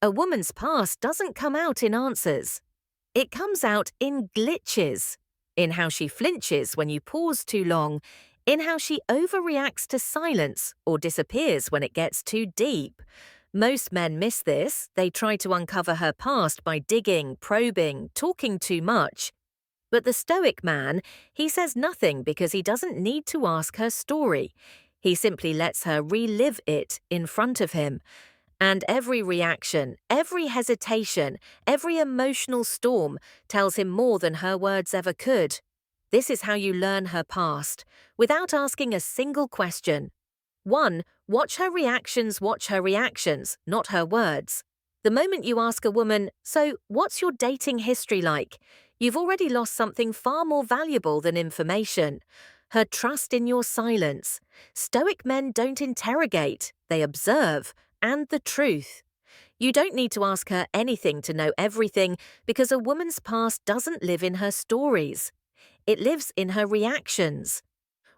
A woman's past doesn't come out in answers. It comes out in glitches, in how she flinches when you pause too long, in how she overreacts to silence or disappears when it gets too deep. Most men miss this. They try to uncover her past by digging, probing, talking too much. But the Stoic man, he says nothing because he doesn't need to ask her story. He simply lets her relive it in front of him. And every reaction, every hesitation, every emotional storm tells him more than her words ever could. This is how you learn her past, without asking a single question. 1. Watch her reactions, not her words. The moment you ask a woman, "So, what's your dating history like?" you've already lost something far more valuable than information. Her trust in your silence. Stoic men don't interrogate, they observe, and the truth. You don't need to ask her anything to know everything because a woman's past doesn't live in her stories. It lives in her reactions.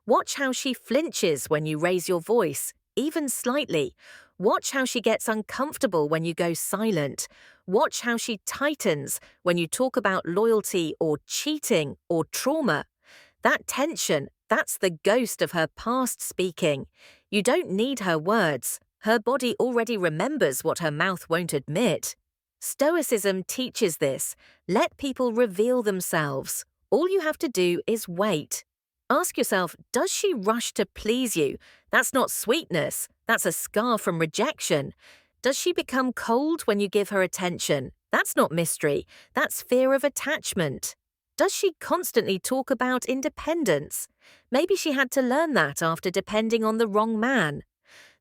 Watch how she flinches when you raise your voice, even slightly. Watch how she gets uncomfortable when you go silent. Watch how she tightens when you talk about loyalty or cheating or trauma. That tension, that's the ghost of her past speaking. You don't need her words. Her body already remembers what her mouth won't admit. Stoicism teaches this. Let people reveal themselves. All you have to do is wait. Ask yourself, does she rush to please you? That's not sweetness. That's a scar from rejection. Does she become cold when you give her attention? That's not mystery. That's fear of attachment. Does she constantly talk about independence? Maybe she had to learn that after depending on the wrong man.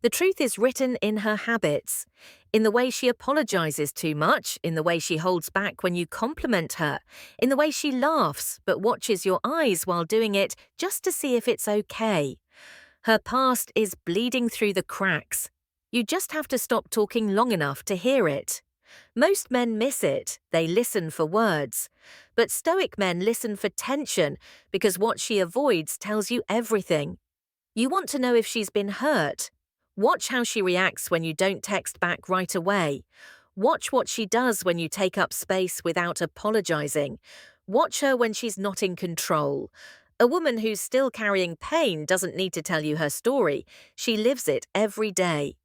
The truth is written in her habits, in the way she apologizes too much, in the way she holds back when you compliment her, in the way she laughs but watches your eyes while doing it just to see if it's okay. Her past is bleeding through the cracks. You just have to stop talking long enough to hear it. Most men miss it. They listen for words. But Stoic men listen for tension because what she avoids tells you everything. You want to know if she's been hurt. Watch how she reacts when you don't text back right away. Watch what she does when you take up space without apologizing. Watch her when she's not in control. A woman who's still carrying pain doesn't need to tell you her story. She lives it every day.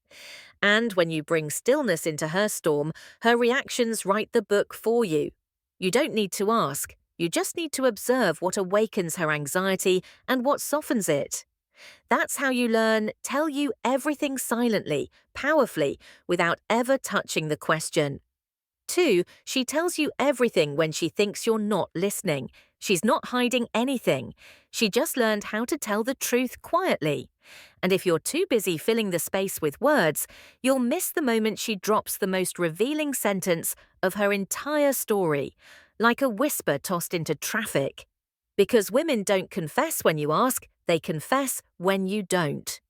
And when you bring stillness into her storm, her reactions write the book for you. You don't need to ask. You just need to observe what awakens her anxiety and what softens it. That's how you learn, tell you everything silently, powerfully, without ever touching the question. 2. She tells you everything when she thinks you're not listening. She's not hiding anything. She just learned how to tell the truth quietly. And if you're too busy filling the space with words, you'll miss the moment she drops the most revealing sentence of her entire story, like a whisper tossed into traffic. Because women don't confess when you ask, they confess when you don't.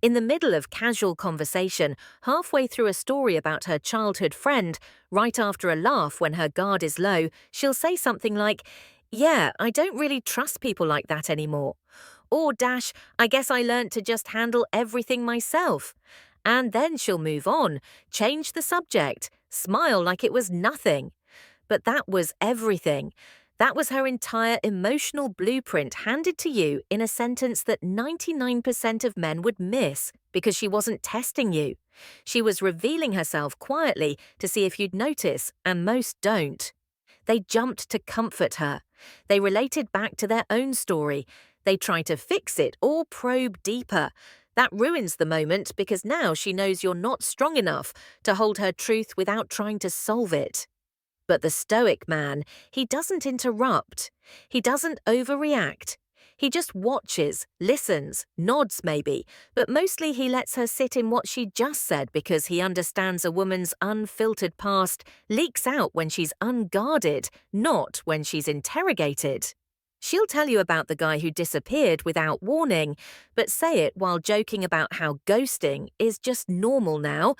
In the middle of casual conversation, halfway through a story about her childhood friend, right after a laugh when her guard is low, she'll say something like, "Yeah, I don't really trust people like that anymore." Or "I guess I learnt to just handle everything myself." And then she'll move on, change the subject, smile like it was nothing. But that was everything. That was her entire emotional blueprint handed to you in a sentence that 99% of men would miss because she wasn't testing you. She was revealing herself quietly to see if you'd notice, and most don't. They jumped to comfort her. They related back to their own story. They try to fix it or probe deeper. That ruins the moment because now she knows you're not strong enough to hold her truth without trying to solve it. But the Stoic man, he doesn't interrupt. He doesn't overreact. He just watches, listens, nods maybe, but mostly he lets her sit in what she just said because he understands a woman's unfiltered past leaks out when she's unguarded, not when she's interrogated. She'll tell you about the guy who disappeared without warning, but say it while joking about how ghosting is just normal now.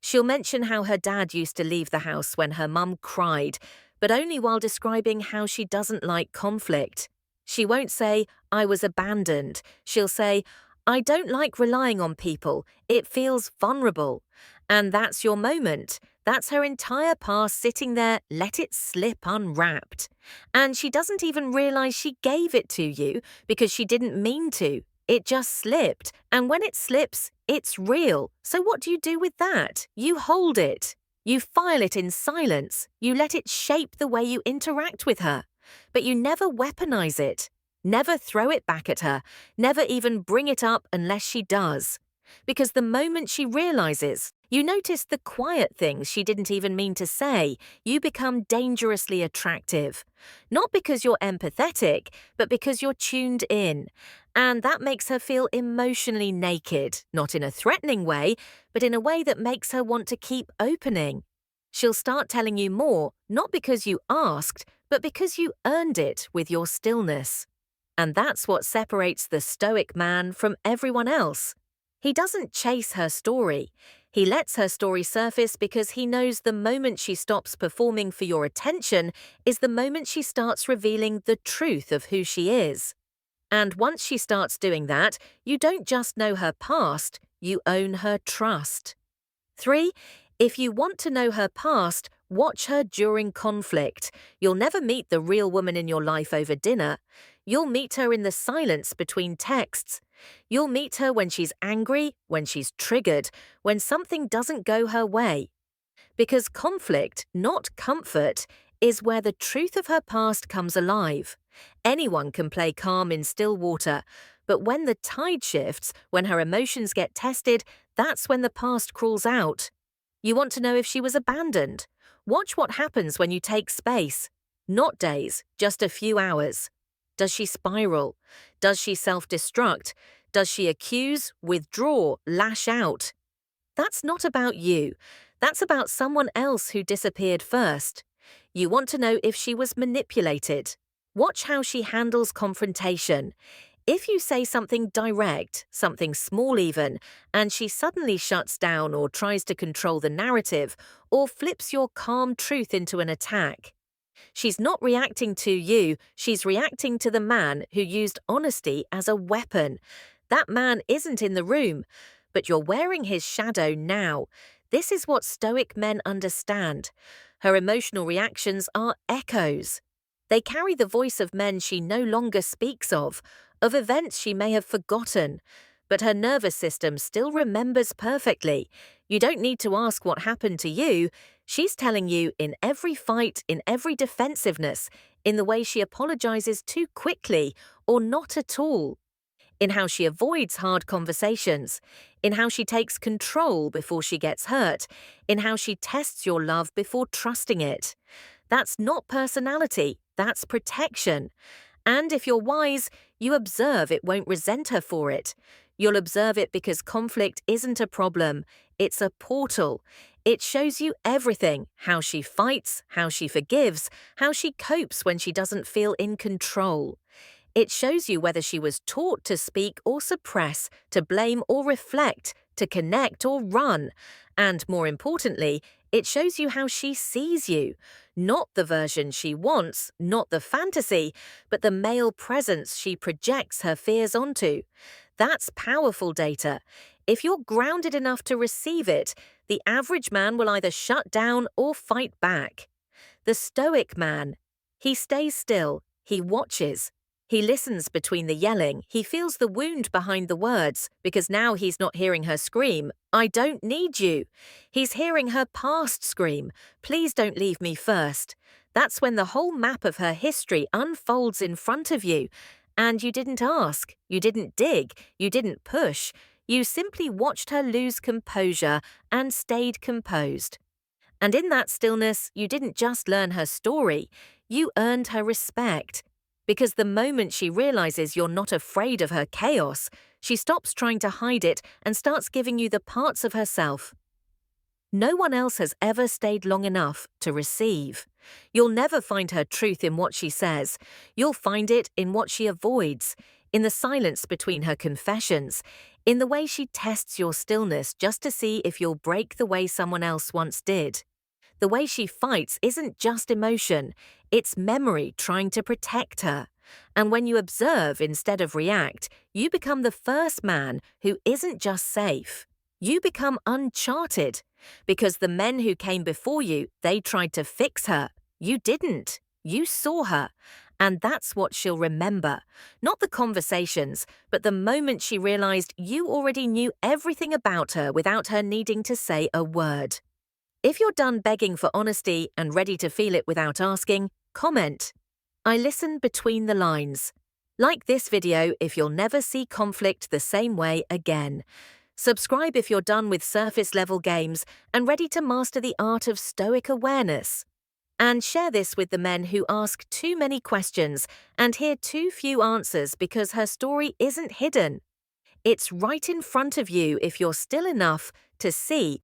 She'll mention how her dad used to leave the house when her mum cried, but only while describing how she doesn't like conflict. She won't say, "I was abandoned." She'll say, "I don't like relying on people. It feels vulnerable." And that's your moment. That's her entire past sitting there, let it slip unwrapped. And she doesn't even realize she gave it to you because she didn't mean to. It just slipped, and when it slips, it's real. So what do you do with that? You hold it. You file it in silence. You let it shape the way you interact with her. But you never weaponize it. Never throw it back at her. Never even bring it up unless she does. Because the moment she realizes, you notice the quiet things she didn't even mean to say, you become dangerously attractive. Not because you're empathetic, but because you're tuned in. And that makes her feel emotionally naked, not in a threatening way, but in a way that makes her want to keep opening. She'll start telling you more, not because you asked, but because you earned it with your stillness. And that's what separates the Stoic man from everyone else. He doesn't chase her story. He lets her story surface because he knows the moment she stops performing for your attention is the moment she starts revealing the truth of who she is. And once she starts doing that, you don't just know her past, you own her trust. 3. If you want to know her past, watch her during conflict. You'll never meet the real woman in your life over dinner. You'll meet her in the silence between texts. You'll meet her when she's angry, when she's triggered, when something doesn't go her way. Because conflict, not comfort, is where the truth of her past comes alive. Anyone can play calm in still water, but when the tide shifts, when her emotions get tested, that's when the past crawls out. You want to know if she was abandoned? Watch what happens when you take space. Not days, just a few hours. Does she spiral? Does she self-destruct? Does she accuse, withdraw, lash out? That's not about you. That's about someone else who disappeared first. You want to know if she was manipulated. Watch how she handles confrontation. If you say something direct, something small even, and she suddenly shuts down or tries to control the narrative or flips your calm truth into an attack. She's not reacting to you, she's reacting to the man who used honesty as a weapon. That man isn't in the room, but you're wearing his shadow now. This is what Stoic men understand. Her emotional reactions are echoes. They carry the voice of men she no longer speaks of events she may have forgotten. But her nervous system still remembers perfectly. You don't need to ask what happened to you. She's telling you in every fight, in every defensiveness, in the way she apologizes too quickly or not at all, in how she avoids hard conversations, in how she takes control before she gets hurt, in how she tests your love before trusting it. That's not personality, that's protection. And if you're wise, you observe it won't resent her for it. You'll observe it because conflict isn't a problem, it's a portal. It shows you everything, how she fights, how she forgives, how she copes when she doesn't feel in control. It shows you whether she was taught to speak or suppress, to blame or reflect, to connect or run. And more importantly, it shows you how she sees you. Not the version she wants, not the fantasy, but the male presence she projects her fears onto. That's powerful data. If you're grounded enough to receive it, the average man will either shut down or fight back. The Stoic man, he stays still, he watches. He listens between the yelling, he feels the wound behind the words, because now he's not hearing her scream, "I don't need you." He's hearing her past scream, "Please don't leave me first." That's when the whole map of her history unfolds in front of you. And you didn't ask, you didn't dig, you didn't push. You simply watched her lose composure and stayed composed. And in that stillness, you didn't just learn her story, you earned her respect. Because the moment she realizes you're not afraid of her chaos, she stops trying to hide it and starts giving you the parts of herself. No one else has ever stayed long enough to receive. You'll never find her truth in what she says. You'll find it in what she avoids, in the silence between her confessions, in the way she tests your stillness just to see if you'll break the way someone else once did. The way she fights isn't just emotion, it's memory trying to protect her. And when you observe instead of react, you become the first man who isn't just safe. You become uncharted. Because the men who came before you, they tried to fix her. You didn't. You saw her. And that's what she'll remember. Not the conversations, but the moment she realized you already knew everything about her without her needing to say a word. If you're done begging for honesty and ready to feel it without asking, comment. I listen between the lines. Like this video if you'll never see conflict the same way again. Subscribe if you're done with surface-level games and ready to master the art of Stoic awareness. And share this with the men who ask too many questions and hear too few answers because her story isn't hidden. It's right in front of you if you're still enough to see